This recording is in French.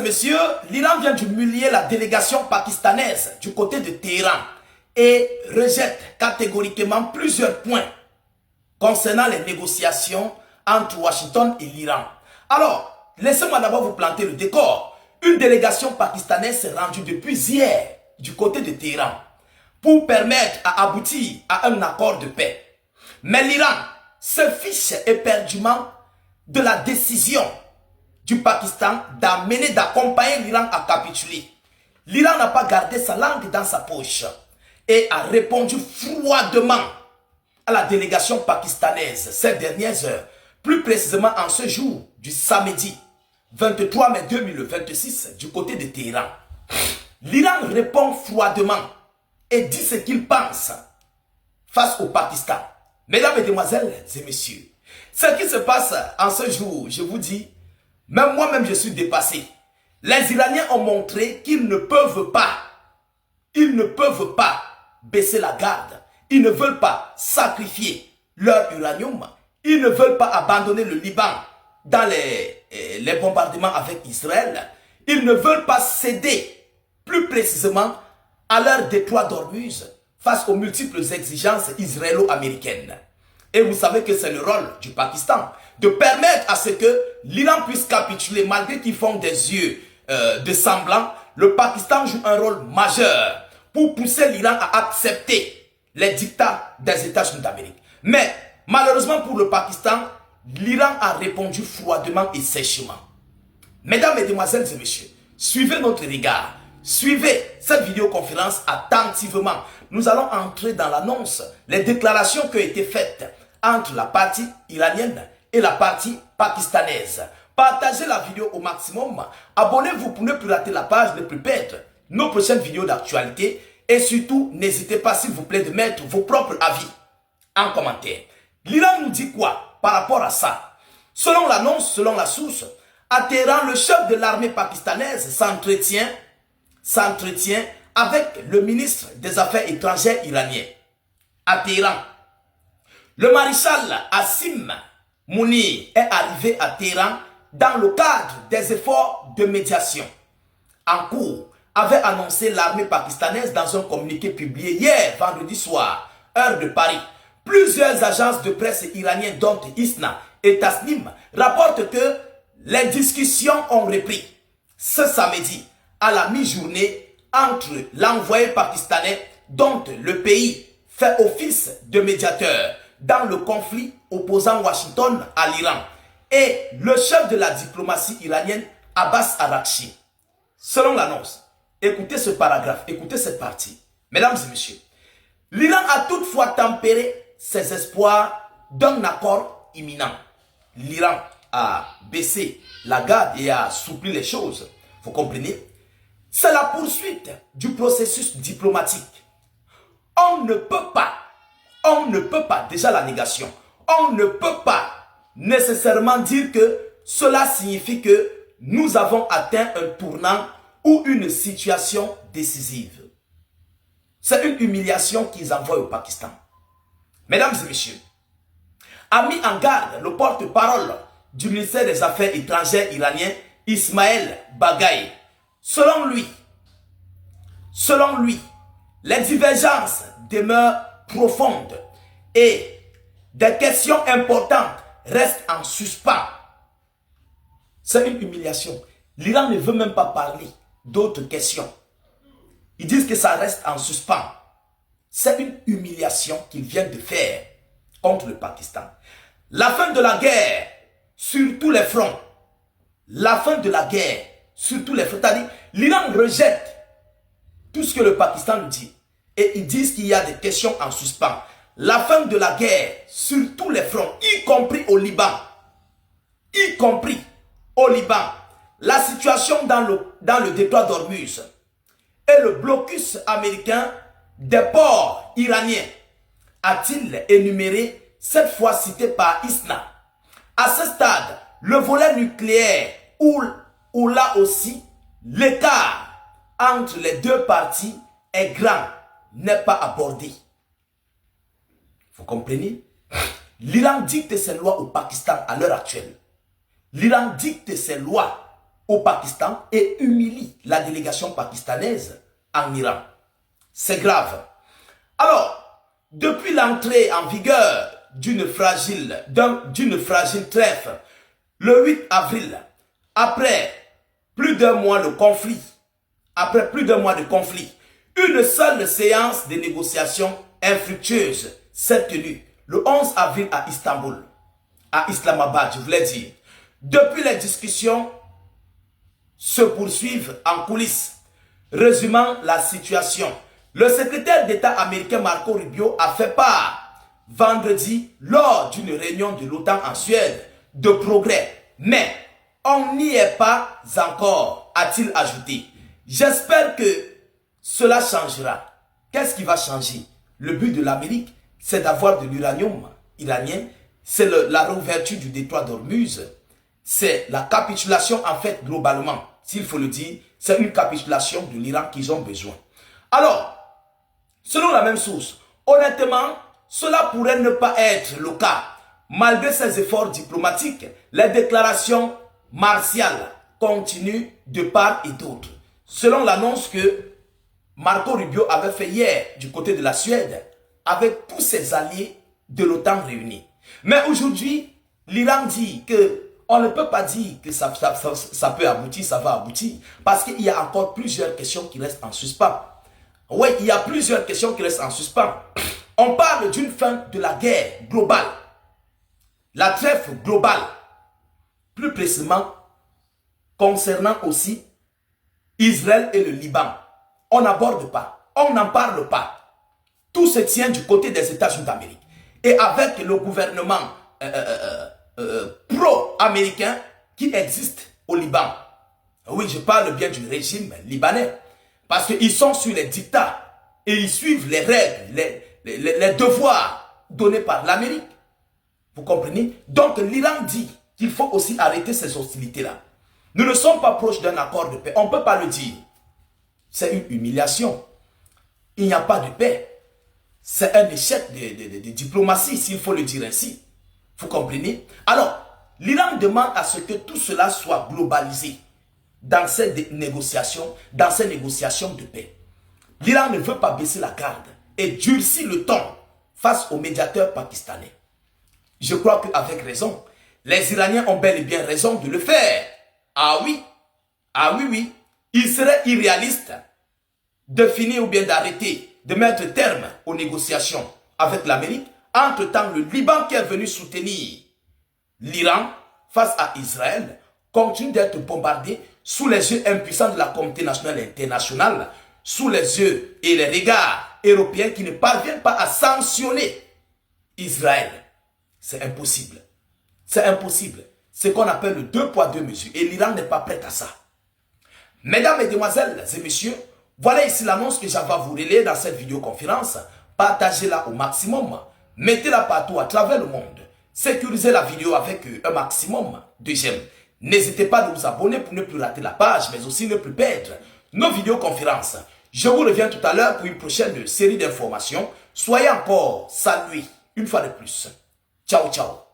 et messieurs, l'Iran vient d'humilier la délégation pakistanaise du côté de Téhéran et rejette catégoriquement plusieurs points concernant les négociations entre Washington et l'Iran. Alors, laissez-moi d'abord vous planter le décor. Une délégation pakistanaise s'est rendue depuis hier du côté de Téhéran pour permettre à aboutir à un accord de paix. Mais l'Iran se fiche éperdument de la décision du Pakistan d'accompagner l'Iran à capituler. L'Iran n'a pas gardé sa langue dans sa poche et a répondu froidement à la délégation pakistanaise ces dernières heures, plus précisément en ce jour du samedi 23 mai 2026 du côté de Téhéran. L'Iran répond froidement et dit ce qu'il pense face au Pakistan. Mesdames, Mesdemoiselles et Messieurs, ce qui se passe en ce jour, je vous dis, même moi-même je suis dépassé. Les Iraniens ont montré qu'ils ne peuvent pas, baisser la garde. Ils ne veulent pas sacrifier leur uranium. Ils ne veulent pas abandonner le Liban dans les bombardements avec Israël. Ils ne veulent pas céder, plus précisément, à leur détroit d'Ormuz face aux multiples exigences israélo-américaines. Et vous savez que c'est le rôle du Pakistan de permettre à ce que l'Iran puisse capituler malgré qu'ils font des yeux de semblant. Le Pakistan joue un rôle majeur pour pousser l'Iran à accepter les dictats des États-Unis d'Amérique. Mais malheureusement pour le Pakistan, l'Iran a répondu froidement et sèchement. Mesdames, Mesdemoiselles et Messieurs, suivez notre regard. Suivez cette vidéoconférence attentivement. Nous allons entrer dans l'annonce, les déclarations qui ont été faites entre la partie iranienne et la partie pakistanaise. Partagez la vidéo au maximum. Abonnez-vous pour ne plus rater la page, ne plus perdre nos prochaines vidéos d'actualité. Et surtout, n'hésitez pas s'il vous plaît de mettre vos propres avis en commentaire. L'Iran nous dit quoi par rapport à ça? Selon l'annonce, selon la source, à Téhéran, le chef de l'armée pakistanaise s'entretient avec le ministre des Affaires étrangères iranien. À Téhéran, le maréchal Hassim Mounir est arrivé à Téhéran dans le cadre des efforts de médiation en cours, avait annoncé l'armée pakistanaise dans un communiqué publié hier, vendredi soir, heure de Paris. Plusieurs agences de presse iraniennes, dont ISNA et Tasnim, rapportent que les discussions ont repris ce samedi à la mi-journée entre l'envoyé pakistanais, dont le pays fait office de médiateur dans le conflit opposant Washington à l'Iran, et le chef de la diplomatie iranienne, Abbas Araghchi. Selon l'annonce, écoutez ce paragraphe, écoutez cette partie. Mesdames et messieurs, l'Iran a toutefois tempéré ses espoirs d'un accord imminent. L'Iran a baissé la garde et a assoupli les choses. Vous comprenez? C'est la poursuite du processus diplomatique. On ne peut pas, déjà la négation, on ne peut pas nécessairement dire que cela signifie que nous avons atteint un tournant ou une situation décisive. C'est une humiliation qu'ils envoient au Pakistan. Mesdames et messieurs, a mis en garde le porte-parole du ministère des Affaires étrangères iranien, Ismaël Bagaï. Selon lui, les divergences demeurent profondes et des questions importantes restent en suspens. C'est une humiliation. L'Iran ne veut même pas parler d'autres questions. Ils disent que ça reste en suspens. C'est une humiliation qu'ils viennent de faire contre le Pakistan. La fin de la guerre sur tous les fronts. La fin de la guerre sur tous les fronts. C'est-à-dire, l'Iran rejette tout ce que le Pakistan lui dit. Et ils disent qu'il y a des questions en suspens. La fin de la guerre sur tous les fronts, y compris au Liban. Y compris au Liban. La situation dans le détroit d'Ormuz et le blocus américain des ports iraniens, a-t-il énuméré, cette fois cité par ISNA. À ce stade, le volet nucléaire où là aussi l'écart entre les deux parties est grand, n'est pas abordé. Vous comprenez? L'Iran dicte ses lois au Pakistan à l'heure actuelle. L'Iran dicte ses lois au Pakistan et humilie la délégation pakistanaise en Iran. C'est grave. Alors, depuis l'entrée en vigueur d'une fragile trêve, le 8 avril, après plus d'un mois de conflit, une seule séance de négociation infructueuse s'est tenue le 11 avril à Istanbul, à Islamabad, je voulais dire. Depuis, les discussions se poursuivent en coulisses. Résumant la situation, le secrétaire d'État américain Marco Rubio a fait part vendredi lors d'une réunion de l'OTAN en Suède de progrès. Mais on n'y est pas encore, a-t-il ajouté. J'espère que cela changera. Qu'est-ce qui va changer? Le but de l'Amérique, c'est d'avoir de l'uranium iranien. C'est la réouverture du détroit d'Ormuz. C'est la capitulation, en fait, globalement, s'il faut le dire, c'est une capitulation de l'Iran qu'ils ont besoin. Alors, selon la même source, honnêtement, cela pourrait ne pas être le cas. Malgré ces efforts diplomatiques, les déclarations martiales continuent de part et d'autre. Selon l'annonce que Marco Rubio avait fait hier du côté de la Suède, avec tous ses alliés de l'OTAN réunis. Mais aujourd'hui, l'Iran dit que on ne peut pas dire que ça peut aboutir, ça va aboutir, parce qu'il y a encore plusieurs questions qui restent en suspens. Oui, il y a plusieurs questions qui restent en suspens. On parle d'une fin de la guerre globale, la trêve globale, plus précisément concernant aussi Israël et le Liban. On n'aborde pas, on n'en parle pas. Tout se tient du côté des États-Unis d'Amérique. Et avec le gouvernement pro-américain qui existe au Liban. Oui, je parle bien du régime libanais. Parce qu'ils sont sur les dictats et ils suivent les règles, les devoirs donnés par l'Amérique. Vous comprenez? Donc l'Iran dit qu'il faut aussi arrêter ces hostilités-là. Nous ne sommes pas proches d'un accord de paix. On ne peut pas le dire. C'est une humiliation. Il n'y a pas de paix. C'est un échec de diplomatie, s'il faut le dire ainsi. Vous comprenez? Alors, l'Iran demande à ce que tout cela soit globalisé dans ces négociations de paix. L'Iran ne veut pas baisser la garde et durcir le ton face aux médiateurs pakistanais. Je crois qu'avec raison, les Iraniens ont bel et bien raison de le faire. Ah oui, oui. Il serait irréaliste de finir ou bien d'arrêter, de mettre terme aux négociations avec l'Amérique. Entre-temps, le Liban qui est venu soutenir l'Iran face à Israël continue d'être bombardé sous les yeux impuissants de la communauté nationale et internationale, sous les yeux et les regards européens qui ne parviennent pas à sanctionner Israël. C'est impossible. C'est impossible. C'est ce qu'on appelle le 2 poids 2 mesures. Et l'Iran n'est pas prêt à ça. Mesdames, Mesdemoiselles et Messieurs, voilà ici l'annonce que j'avais à vous relayer dans cette vidéoconférence. Partagez-la au maximum. Mettez-la partout à travers le monde. Sécurisez la vidéo avec un maximum de j'aime. N'hésitez pas à vous abonner pour ne plus rater la page, mais aussi ne plus perdre nos vidéoconférences. Je vous reviens tout à l'heure pour une prochaine série d'informations. Soyez encore salués une fois de plus. Ciao, ciao.